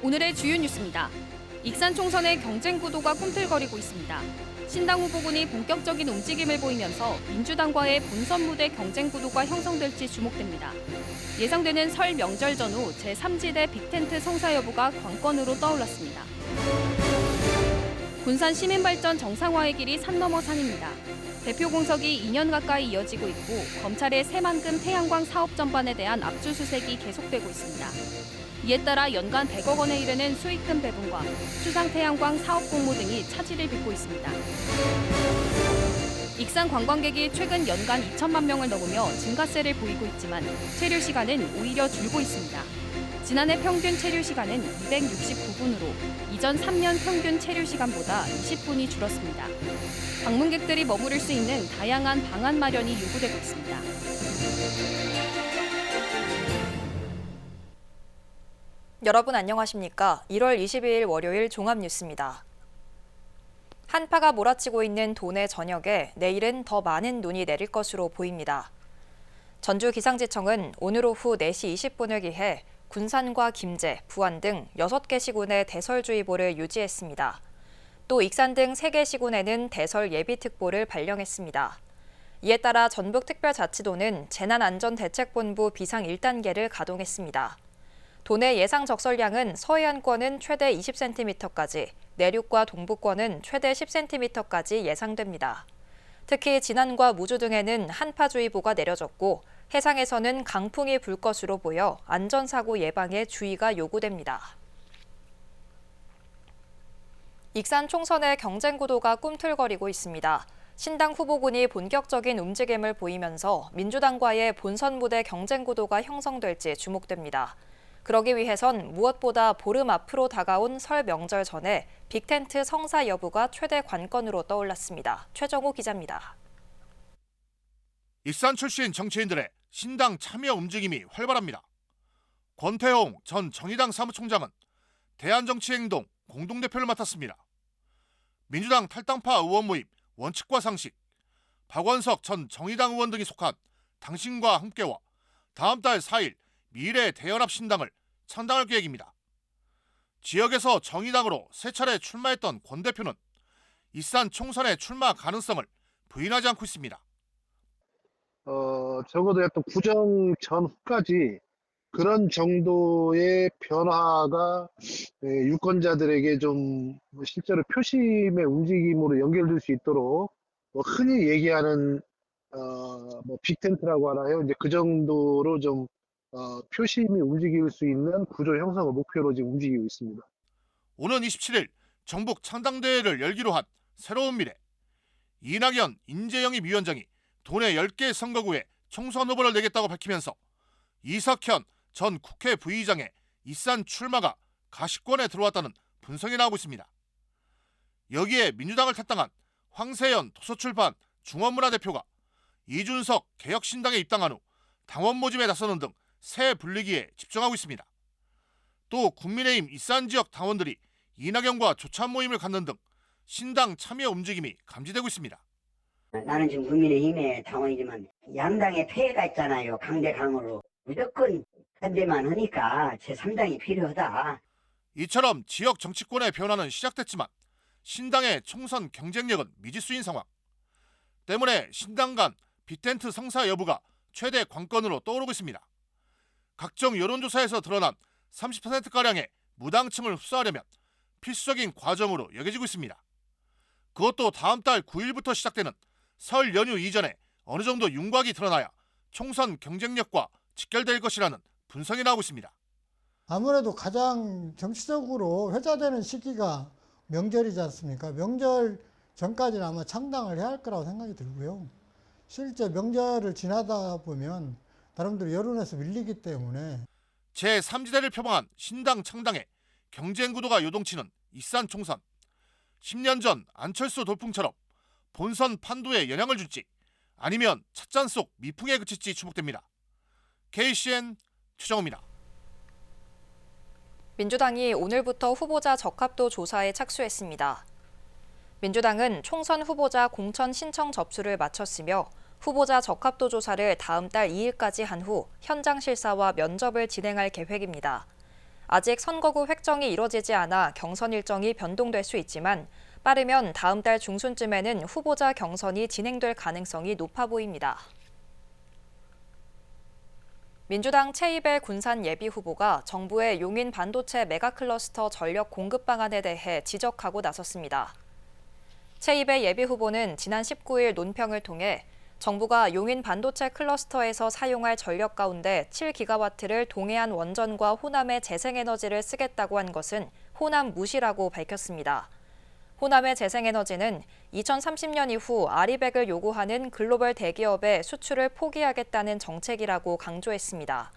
오늘의 주요 뉴스입니다. 익산 총선의 경쟁 구도가 꿈틀거리고 있습니다. 신당 후보군이 본격적인 움직임을 보이면서 민주당과의 본선 무대 경쟁 구도가 형성될지 주목됩니다. 예상되는 설 명절 전후 제3지대 빅텐트 성사 여부가 관건으로 떠올랐습니다. 군산 시민발전 정상화의 길이 산 넘어 산입니다. 대표 공석이 2년 가까이 이어지고 있고 검찰의 새만금 태양광 사업 전반에 대한 압수수색이 계속되고 있습니다. 이에 따라 연간 100억 원에 이르는 수익금 배분과 수상 태양광 사업 공모 등이 차질을 빚고 있습니다. 익산 관광객이 최근 연간 2천만 명을 넘으며 증가세를 보이고 있지만 체류 시간은 오히려 줄고 있습니다. 지난해 평균 체류 시간은 269분으로 이전 3년 평균 체류 시간보다 20분이 줄었습니다. 방문객들이 머무를 수 있는 다양한 방안 마련이 요구되고 있습니다. 여러분 안녕하십니까? 1월 22일 월요일 종합뉴스입니다. 한파가 몰아치고 있는 도내 전역에 내일은 더 많은 눈이 내릴 것으로 보입니다. 전주기상지청은 오늘 오후 4시 20분을 기해 군산과 김제, 부안 등 6개 시군에 대설주의보를 유지했습니다. 또 익산 등 3개 시군에는 대설 예비특보를 발령했습니다. 이에 따라 전북특별자치도는 재난안전대책본부 비상 1단계를 가동했습니다. 도내 예상 적설량은 서해안권은 최대 20cm까지, 내륙과 동부권은 최대 10cm까지 예상됩니다. 특히 진안과 무주 등에는 한파주의보가 내려졌고 해상에서는 강풍이 불 것으로 보여 안전사고 예방에 주의가 요구됩니다. 익산 총선의 경쟁 구도가 꿈틀거리고 있습니다. 신당 후보군이 본격적인 움직임을 보이면서 민주당과의 본선 무대 경쟁 구도가 형성될지 주목됩니다. 그러기 위해선 무엇보다 보름 앞으로 다가온 설 명절 전에 빅텐트 성사 여부가 최대 관건으로 떠올랐습니다. 최정호 기자입니다. 익산 출신 정치인들의 신당 참여 움직임이 활발합니다. 권태홍 전 정의당 사무총장은 대한정치행동 공동대표를 맡았습니다. 민주당 탈당파 의원 모임 원칙과 상식, 박원석 전 정의당 의원 등이 속한 당신과 함께와 다음 달 4일 미래 대연합 신당을 창당할 계획입니다. 지역에서 정의당으로 3차례 출마했던 권 대표는 익산 총선의 출마 가능성을 부인하지 않고 있습니다. 적어도 또 구정 전후까지 그런 정도의 변화가 유권자들에게 좀 실제로 표심의 움직임으로 연결될 수 있도록 흔히 얘기하는 빅텐트라고 하나요? 이제 그 정도로 좀 표심이 움직일 수 있는 구조 형성을 목표로 지금 움직이고 있습니다. 오는 27일 정북 창당대회를 열기로 한 새로운 미래. 이낙연 인재영입 위원장이 도내 10개 선거구에 총선 후보를 내겠다고 밝히면서 이석현 전 국회 부의장의 익산 출마가 가시권에 들어왔다는 분석이 나오고 있습니다. 여기에 민주당을 탈당한 황세현 도서출판 중원문화대표가 이준석 개혁신당에 입당한 후 당원 모집에 나서는 등 새 분리기에 집중하고 있습니다. 또 국민의힘 익산 지역 당원들이 이낙연과 조찬 모임을 갖는 등 신당 참여 움직임이 감지되고 있습니다. 나는 지금 국민의힘의 당원이지만 양당의 폐해가 있잖아요. 강대강으로 무조건 반대만 하니까 제3당이 필요하다. 이처럼 지역 정치권의 변화는 시작됐지만 신당의 총선 경쟁력은 미지수인 상황. 때문에 신당 간 빅텐트 성사 여부가 최대 관건으로 떠오르고 있습니다. 각종 여론조사에서 드러난 30%가량의 무당층을 흡수하려면 필수적인 과정으로 여겨지고 있습니다. 그것도 다음 달 9일부터 시작되는 설 연휴 이전에 어느 정도 윤곽이 드러나야 총선 경쟁력과 직결될 것이라는 분석이 나오고 있습니다. 아무래도 가장 정치적으로 회자되는 시기가 명절이지 않습니까? 명절 전까지는 아마 창당을 해야 할 거라고 생각이 들고요. 실제 명절을 지나다 보면 나름대로 여론에서 밀리기 때문에 제3지대를 표방한 신당 창당에 경쟁 구도가 요동치는 익산 총선. 10년 전 안철수 돌풍처럼 본선 판도에 영향을 줄지 아니면 찻잔 속 미풍에 그칠지 주목됩니다. KCN 최정호입니다. 민주당이 오늘부터 후보자 적합도 조사에 착수했습니다. 민주당은 총선 후보자 공천 신청 접수를 마쳤으며 후보자 적합도 조사를 다음 달 2일까지 한 후 현장 실사와 면접을 진행할 계획입니다. 아직 선거구 획정이 이뤄지지 않아 경선 일정이 변동될 수 있지만 빠르면 다음 달 중순쯤에는 후보자 경선이 진행될 가능성이 높아 보입니다. 민주당 최이배 군산 예비 후보가 정부의 용인 반도체 메가클러스터 전력 공급 방안에 대해 지적하고 나섰습니다. 최이배 예비 후보는 지난 19일 논평을 통해 정부가 용인 반도체 클러스터에서 사용할 전력 가운데 7기가와트를 동해안 원전과 호남의 재생에너지를 쓰겠다고 한 것은 호남 무시라고 밝혔습니다. 호남의 재생에너지는 2030년 이후 아리백을 요구하는 글로벌 대기업의 수출을 포기하겠다는 정책이라고 강조했습니다.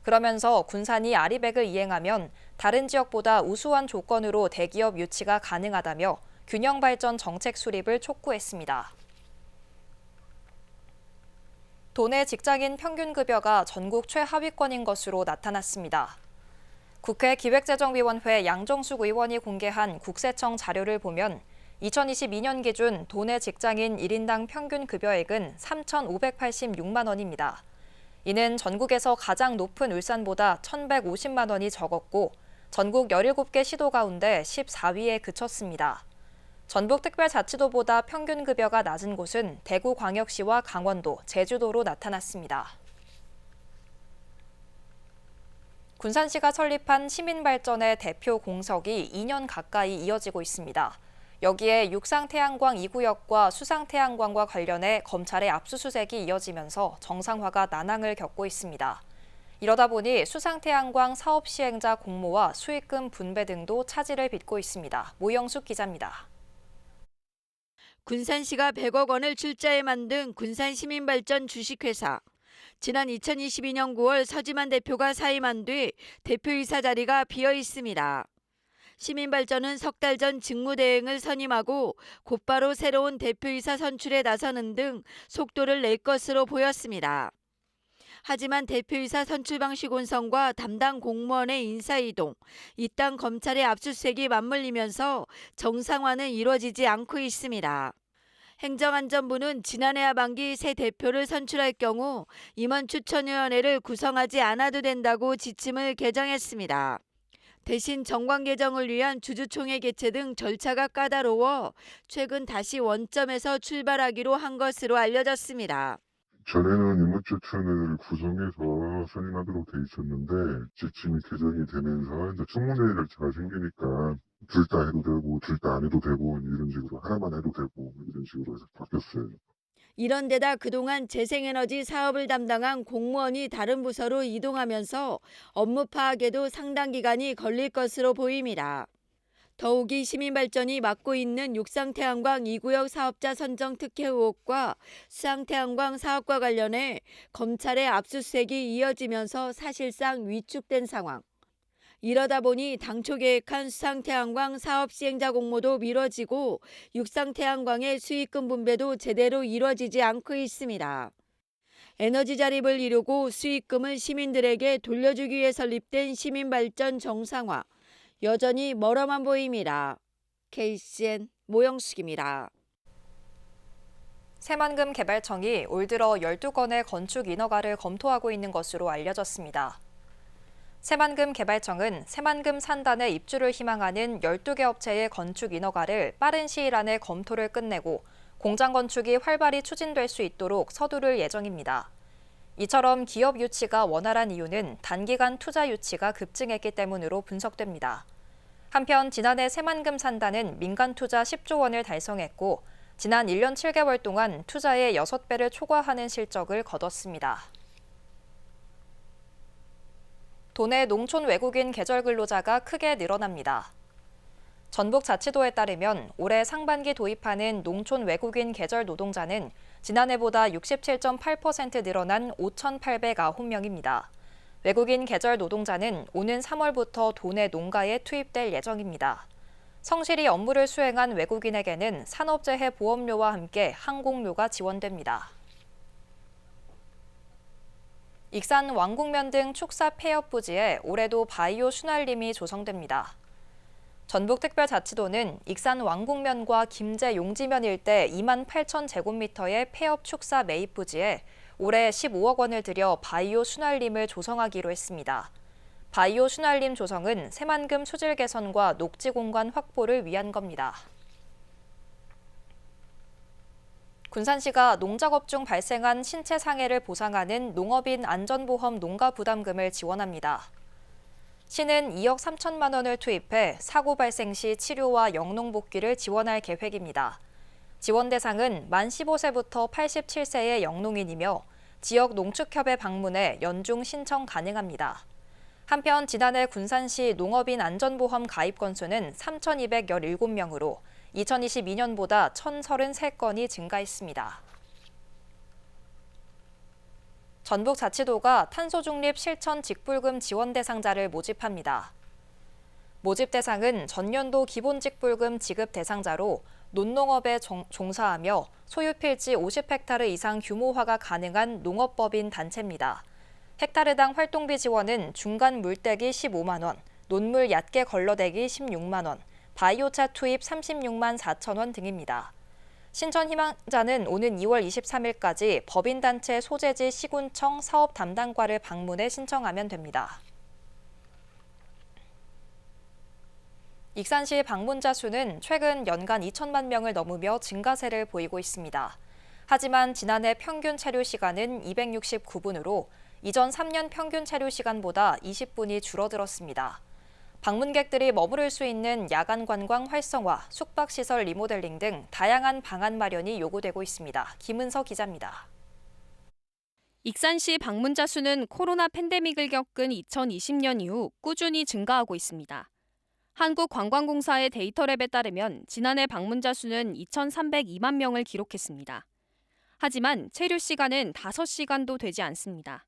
그러면서 군산이 아리백을 이행하면 다른 지역보다 우수한 조건으로 대기업 유치가 가능하다며 균형 발전 정책 수립을 촉구했습니다. 도내 직장인 평균 급여가 전국 최하위권인 것으로 나타났습니다. 국회 기획재정위원회 양정숙 의원이 공개한 국세청 자료를 보면 2022년 기준 도내 직장인 1인당 평균 급여액은 3,586만 원입니다. 이는 전국에서 가장 높은 울산보다 1,150만 원이 적었고 전국 17개 시도 가운데 14위에 그쳤습니다. 전북특별자치도보다 평균 급여가 낮은 곳은 대구광역시와 강원도, 제주도로 나타났습니다. 군산시가 설립한 시민발전의 대표 공석이 2년 가까이 이어지고 있습니다. 여기에 육상태양광 2구역과 수상태양광과 관련해 검찰의 압수수색이 이어지면서 정상화가 난항을 겪고 있습니다. 이러다 보니 수상태양광 사업 시행자 공모와 수익금 분배 등도 차질을 빚고 있습니다. 모영숙 기자입니다. 군산시가 100억 원을 출자해 만든 군산시민발전 주식회사. 지난 2022년 9월 서지만 대표가 사임한 뒤 대표이사 자리가 비어 있습니다. 시민발전은 석 달 전 직무대행을 선임하고 곧바로 새로운 대표이사 선출에 나서는 등 속도를 낼 것으로 보였습니다. 하지만 대표이사 선출 방식 혼선과 담당 공무원의 인사이동, 이딴 검찰의 압수수색이 맞물리면서 정상화는 이루어지지 않고 있습니다. 행정안전부는 지난해 하반기 새 대표를 선출할 경우 임원추천위원회를 구성하지 않아도 된다고 지침을 개정했습니다. 대신 정관 개정을 위한 주주총회 개최 등 절차가 까다로워 최근 다시 원점에서 출발하기로 한 것으로 알려졌습니다. 전에는 임원추천회를 구성해서 선임하도록 돼 있었는데 지침이 개정이 되면서 이제 청문회 절차가 생기니까 둘 다 해도 되고 둘 다 안 해도 되고 이런 식으로 하나만 해도 되고 이런 식으로 해서 바뀌었어요. 이런 데다 그동안 재생에너지 사업을 담당한 공무원이 다른 부서로 이동하면서 업무 파악에도 상당 기간이 걸릴 것으로 보입니다. 더욱이 시민발전이 맡고 있는 육상태양광 2구역 사업자 선정 특혜 의혹과 수상태양광 사업과 관련해 검찰의 압수수색이 이어지면서 사실상 위축된 상황. 이러다 보니 당초 계획한 수상태양광 사업 시행자 공모도 미뤄지고 육상태양광의 수익금 분배도 제대로 이루어지지 않고 있습니다. 에너지 자립을 이루고 수익금을 시민들에게 돌려주기 위해 설립된 시민발전 정상화. 여전히 멀어만 보입니다. KCN 모영숙입니다. 새만금 개발청이 올 들어 12건의 건축 인허가를 검토하고 있는 것으로 알려졌습니다. 새만금 개발청은 새만금 산단의 입주를 희망하는 12개 업체의 건축 인허가를 빠른 시일 안에 검토를 끝내고 공장 건축이 활발히 추진될 수 있도록 서두를 예정입니다. 이처럼 기업 유치가 원활한 이유는 단기간 투자 유치가 급증했기 때문으로 분석됩니다. 한편 지난해 새만금 산단은 민간 투자 10조 원을 달성했고 지난 1년 7개월 동안 투자의 6배를 초과하는 실적을 거뒀습니다. 도내 농촌 외국인 계절 근로자가 크게 늘어납니다. 전북자치도에 따르면 올해 상반기 도입하는 농촌 외국인 계절 노동자는 지난해보다 67.8% 늘어난 5,809명입니다. 외국인 계절 노동자는 오는 3월부터 도내 농가에 투입될 예정입니다. 성실히 업무를 수행한 외국인에게는 산업재해 보험료와 함께 항공료가 지원됩니다. 익산 왕국면 등 축사 폐업 부지에 올해도 바이오 순환림이 조성됩니다. 전북특별자치도는 익산 왕국면과 김제 용지면 일대 2만 8천 제곱미터의 폐업 축사 매입 부지에 올해 15억 원을 들여 바이오 순환림을 조성하기로 했습니다. 바이오 순알림 조성은 새만금 수질 개선과 녹지 공간 확보를 위한 겁니다. 군산시가 농작업 중 발생한 신체 상해를 보상하는 농업인 안전보험 농가 부담금을 지원합니다. 시는 2억 3천만 원을 투입해 사고 발생 시 치료와 영농 복귀를 지원할 계획입니다. 지원 대상은 만 15세부터 87세의 영농인이며 지역 농축협에 방문해 연중 신청 가능합니다. 한편 지난해 군산시 농업인 안전보험 가입 건수는 3,217명으로 2022년보다 1,033건이 증가했습니다. 전북자치도가 탄소중립 실천 직불금 지원 대상자를 모집합니다. 모집 대상은 전년도 기본직불금 지급 대상자로 논농업에 종사하며 소유 필지 50헥타르 이상 규모화가 가능한 농업법인 단체입니다. 헥타르당 활동비 지원은 중간 물떼기 15만 원, 논물 얕게 걸러대기 16만 원, 바이오차 투입 36만 4천 원 등입니다. 신청 희망자는 오는 2월 23일까지 법인단체 소재지 시군청 사업 담당과를 방문해 신청하면 됩니다. 익산시 방문자 수는 최근 연간 2천만 명을 넘으며 증가세를 보이고 있습니다. 하지만 지난해 평균 체류 시간은 269분으로 이전 3년 평균 체류 시간보다 20분이 줄어들었습니다. 방문객들이 머무를 수 있는 야간 관광 활성화, 숙박시설 리모델링 등 다양한 방안 마련이 요구되고 있습니다. 김은서 기자입니다. 익산시 방문자 수는 코로나 팬데믹을 겪은 2020년 이후 꾸준히 증가하고 있습니다. 한국관광공사의 데이터랩에 따르면 지난해 방문자 수는 2,302만 명을 기록했습니다. 하지만 체류 시간은 5시간도 되지 않습니다.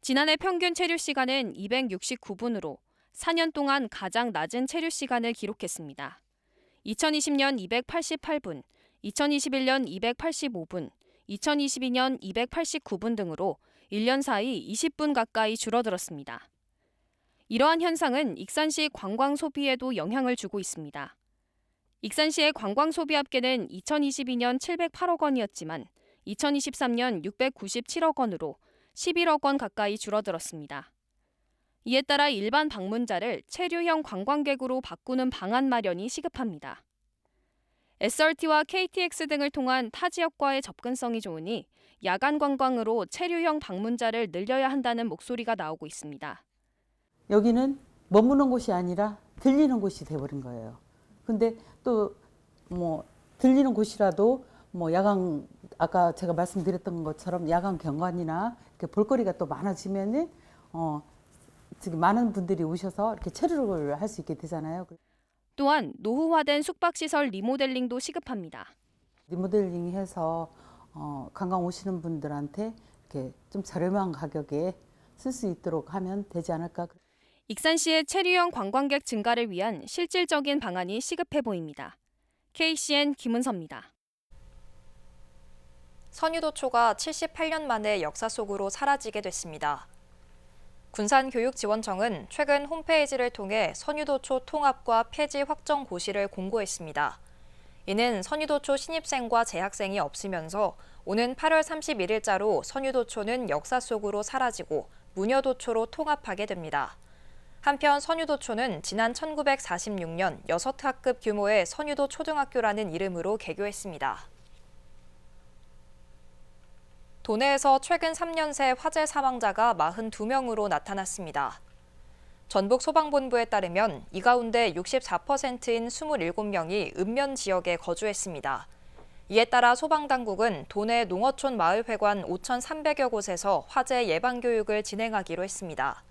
지난해 평균 체류 시간은 269분으로 4년 동안 가장 낮은 체류 시간을 기록했습니다. 2020년 288분, 2021년 285분, 2022년 289분 등으로 1년 사이 20분 가까이 줄어들었습니다. 이러한 현상은 익산시 관광 소비에도 영향을 주고 있습니다. 익산시의 관광 소비 합계는 2022년 708억 원이었지만 2023년 697억 원으로 11억 원 가까이 줄어들었습니다. 이에 따라 일반 방문자를 체류형 관광객으로 바꾸는 방안 마련이 시급합니다. SRT와 KTX 등을 통한 타 지역과의 접근성이 좋으니 야간 관광으로 체류형 방문자를 늘려야 한다는 목소리가 나오고 있습니다. 여기는 머무는 곳이 아니라 들리는 곳이 돼버린 거예요. 근데 또 들리는 곳이라도 야간, 아까 제가 말씀드렸던 것처럼 야간 경관이나 이렇게 볼거리가 또 많아지면은 지금 많은 분들이 오셔서 이렇게 체류를 할 수 있게 되잖아요. 또한 노후화된 숙박시설 리모델링도 시급합니다. 리모델링해서 관광 오시는 분들한테 이렇게 좀 저렴한 가격에 쓸 수 있도록 하면 되지 않을까. 익산시의 체류형 관광객 증가를 위한 실질적인 방안이 시급해 보입니다. KCN 김은서입니다. 선유도초가 78년 만에 역사 속으로 사라지게 됐습니다. 군산교육지원청은 최근 홈페이지를 통해 선유도초 통합과 폐지 확정 고시를 공고했습니다. 이는 선유도초 신입생과 재학생이 없으면서 오는 8월 31일자로 선유도초는 역사 속으로 사라지고 무녀도초로 통합하게 됩니다. 한편 선유도초는 지난 1946년 6학급 규모의 선유도 초등학교라는 이름으로 개교했습니다. 도내에서 최근 3년 새 화재 사망자가 42명으로 나타났습니다. 전북소방본부에 따르면 이 가운데 64%인 27명이 읍면 지역에 거주했습니다. 이에 따라 소방당국은 도내 농어촌 마을회관 5,300여 곳에서 화재 예방교육을 진행하기로 했습니다.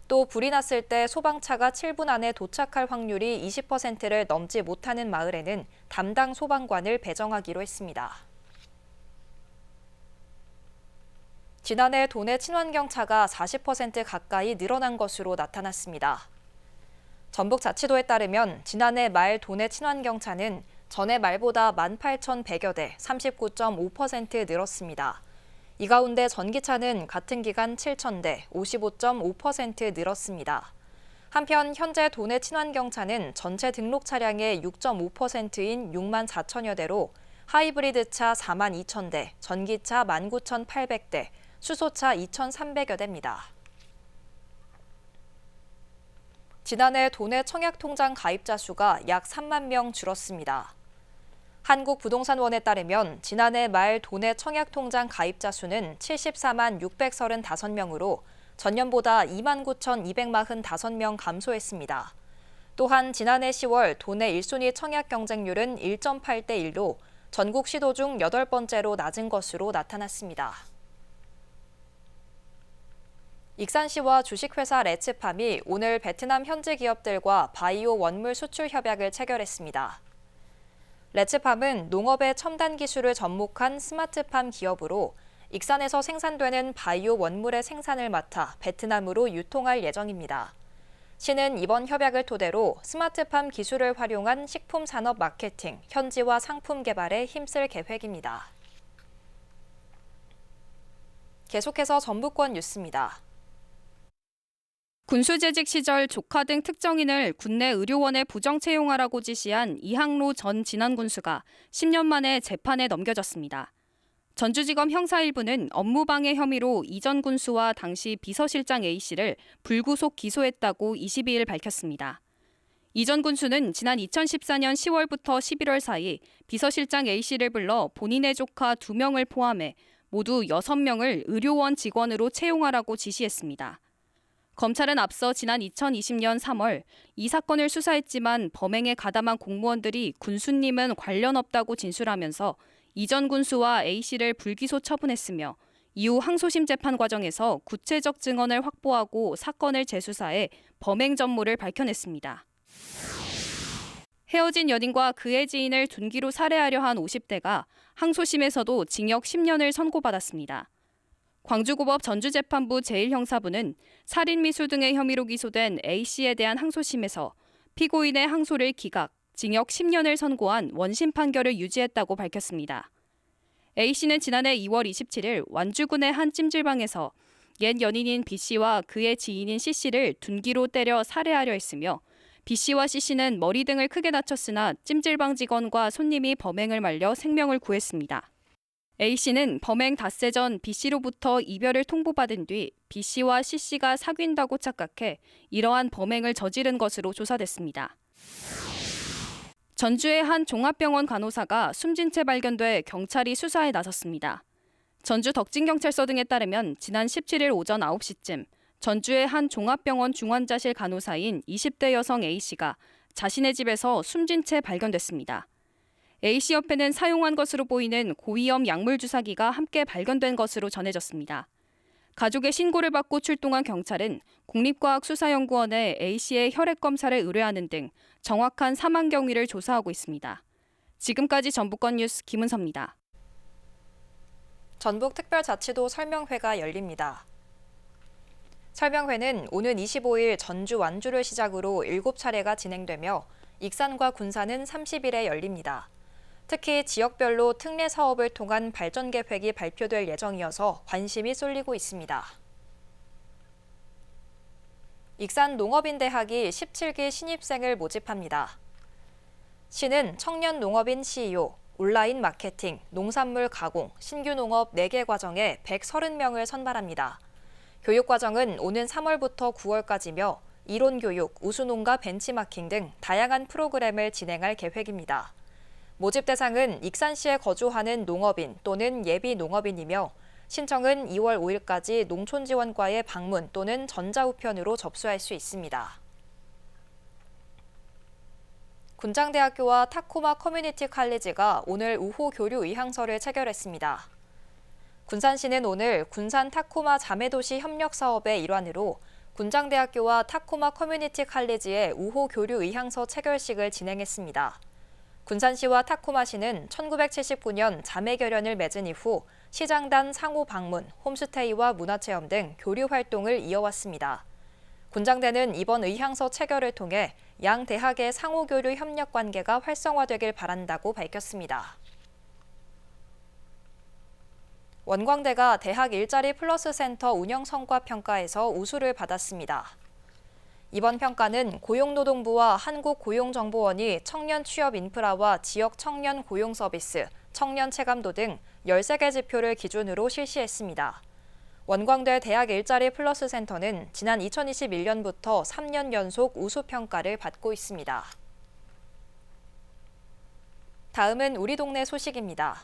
또 불이 났을 때 소방차가 7분 안에 도착할 확률이 20%를 넘지 못하는 마을에는 담당 소방관을 배정하기로 했습니다. 지난해 도내 친환경차가 40% 가까이 늘어난 것으로 나타났습니다. 전북자치도에 따르면 지난해 말 도내 친환경차는 전해 말보다 18,100여 대, 39.5% 늘었습니다. 이 가운데 전기차는 같은 기간 7,000대, 55.5% 늘었습니다. 한편 현재 도내 친환경차는 전체 등록 차량의 6.5%인 6만 4천여 대로 하이브리드차 4만 2천 대, 전기차 19,800대, 수소차 2,300여 대입니다. 지난해 도내 청약통장 가입자 수가 약 3만 명 줄었습니다. 한국부동산원에 따르면 지난해 말 도내 청약통장 가입자 수는 74만 635명으로 전년보다 2만 9,245명 감소했습니다. 또한 지난해 10월 도내 1순위 청약 경쟁률은 1.8대 1로 전국 시도 중 8번째로 낮은 것으로 나타났습니다. 익산시와 주식회사 레츠팜이 오늘 베트남 현지 기업들과 바이오 원물 수출 협약을 체결했습니다. 레츠팜은 농업의 첨단 기술을 접목한 스마트팜 기업으로 익산에서 생산되는 바이오 원물의 생산을 맡아 베트남으로 유통할 예정입니다. 시는 이번 협약을 토대로 스마트팜 기술을 활용한 식품 산업 마케팅, 현지화 상품 개발에 힘쓸 계획입니다. 계속해서 전북권 뉴스입니다. 군수재직 시절 조카 등 특정인을 군내 의료원에 부정 채용하라고 지시한 이항로 전 진안군수가 10년 만에 재판에 넘겨졌습니다. 전주지검 형사 1부는 업무방해 혐의로 이 전 군수와 당시 비서실장 A씨를 불구속 기소했다고 22일 밝혔습니다. 이 전 군수는 지난 2014년 10월부터 11월 사이 비서실장 A씨를 불러 본인의 조카 2명을 포함해 모두 6명을 의료원 직원으로 채용하라고 지시했습니다. 검찰은 앞서 지난 2020년 3월 이 사건을 수사했지만 범행에 가담한 공무원들이 군수님은 관련 없다고 진술하면서 이 전 군수와 A씨를 불기소 처분했으며 이후 항소심 재판 과정에서 구체적 증언을 확보하고 사건을 재수사해 범행 전모를 밝혀냈습니다. 헤어진 연인과 그의 지인을 둔기로 살해하려 한 50대가 항소심에서도 징역 10년을 선고받았습니다. 광주고법 전주재판부 제1형사부는 살인미수 등의 혐의로 기소된 A씨에 대한 항소심에서 피고인의 항소를 기각, 징역 10년을 선고한 원심 판결을 유지했다고 밝혔습니다. A씨는 지난해 2월 27일 완주군의 한 찜질방에서 옛 연인인 B씨와 그의 지인인 C씨를 둔기로 때려 살해하려 했으며 B씨와 C씨는 머리 등을 크게 다쳤으나 찜질방 직원과 손님이 범행을 말려 생명을 구했습니다. A씨는 범행 닷새 전 B씨로부터 이별을 통보받은 뒤 B씨와 C씨가 사귄다고 착각해 이러한 범행을 저지른 것으로 조사됐습니다. 전주의 한 종합병원 간호사가 숨진 채 발견돼 경찰이 수사에 나섰습니다. 전주 덕진경찰서 등에 따르면 지난 17일 오전 9시쯤 전주의 한 종합병원 중환자실 간호사인 20대 여성 A씨가 자신의 집에서 숨진 채 발견됐습니다. A씨 옆에는 사용한 것으로 보이는 고위험 약물 주사기가 함께 발견된 것으로 전해졌습니다. 가족의 신고를 받고 출동한 경찰은 국립과학수사연구원에 A씨의 혈액 검사를 의뢰하는 등 정확한 사망 경위를 조사하고 있습니다. 지금까지 전북권 뉴스 김은서입니다. 전북특별자치도 설명회가 열립니다. 설명회는 오는 25일 전주 완주를 시작으로 7차례가 진행되며 익산과 군산은 30일에 열립니다. 특히 지역별로 특례 사업을 통한 발전 계획이 발표될 예정이어서 관심이 쏠리고 있습니다. 익산 농업인대학이 17기 신입생을 모집합니다. 시는 청년 농업인 CEO, 온라인 마케팅, 농산물 가공, 신규 농업 4개 과정에 130명을 선발합니다. 교육과정은 오는 3월부터 9월까지며 이론교육, 우수농가 벤치마킹 등 다양한 프로그램을 진행할 계획입니다. 모집 대상은 익산시에 거주하는 농업인 또는 예비 농업인이며 신청은 2월 5일까지 농촌지원과의 방문 또는 전자우편으로 접수할 수 있습니다. 군장대학교와 타코마 커뮤니티 칼리지가 오늘 우호 교류 의향서를 체결했습니다. 군산시는 오늘 군산 타코마 자매도시 협력 사업의 일환으로 군장대학교와 타코마 커뮤니티 칼리지의 우호 교류 의향서 체결식을 진행했습니다. 군산시와 타코마시는 1979년 자매 결연을 맺은 이후 시장단 상호 방문, 홈스테이와 문화체험 등 교류 활동을 이어왔습니다. 군장대는 이번 의향서 체결을 통해 양 대학의 상호 교류 협력 관계가 활성화되길 바란다고 밝혔습니다. 원광대가 대학 일자리 플러스 센터 운영 성과 평가에서 우수를 받았습니다. 이번 평가는 고용노동부와 한국고용정보원이 청년 취업 인프라와 지역 청년 고용 서비스, 청년 체감도 등 13개 지표를 기준으로 실시했습니다. 원광대 대학 일자리 플러스 센터는 지난 2021년부터 3년 연속 우수 평가를 받고 있습니다. 다음은 우리 동네 소식입니다.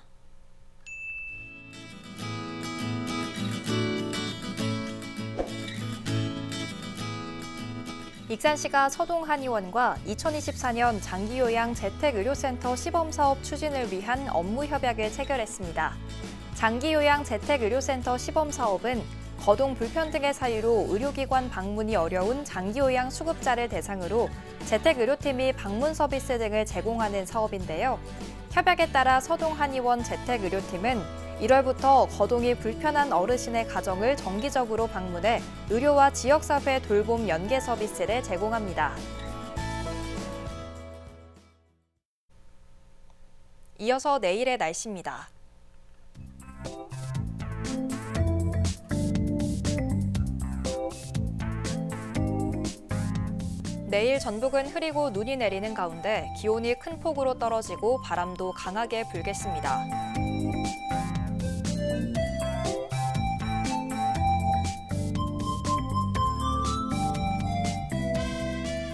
익산시가 서동한의원과 2024년 장기요양 재택의료센터 시범사업 추진을 위한 업무 협약을 체결했습니다. 장기요양 재택의료센터 시범사업은 거동 불편등의 사유로 의료기관 방문이 어려운 장기요양 수급자를 대상으로 재택의료팀이 방문 서비스 등을 제공하는 사업인데요. 협약에 따라 서동한의원 재택의료팀은 1월부터 거동이 불편한 어르신의 가정을 정기적으로 방문해 의료와 지역사회 돌봄 연계 서비스를 제공합니다. 이어서 내일의 날씨입니다. 내일 전북은 흐리고 눈이 내리는 가운데 기온이 큰 폭으로 떨어지고 바람도 강하게 불겠습니다.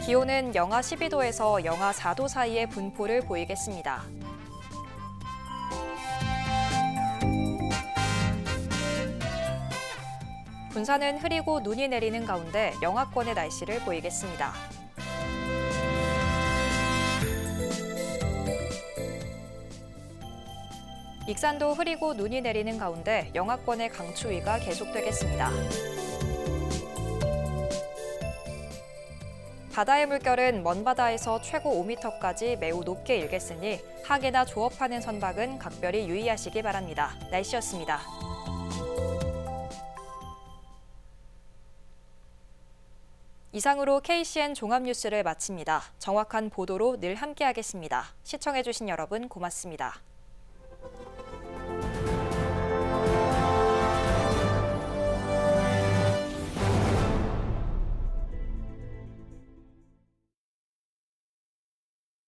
기온은 영하 12도에서 영하 4도 사이의 분포를 보이겠습니다. 군산은 흐리고 눈이 내리는 가운데 영하권의 날씨를 보이겠습니다. 익산도 흐리고 눈이 내리는 가운데 영하권의 강추위가 계속되겠습니다. 바다의 물결은 먼바다에서 최고 5m까지 매우 높게 일겠으니 하계나 조업하는 선박은 각별히 유의하시기 바랍니다. 날씨였습니다. 이상으로 KCN 종합뉴스를 마칩니다. 정확한 보도로 늘 함께하겠습니다. 시청해주신 여러분 고맙습니다.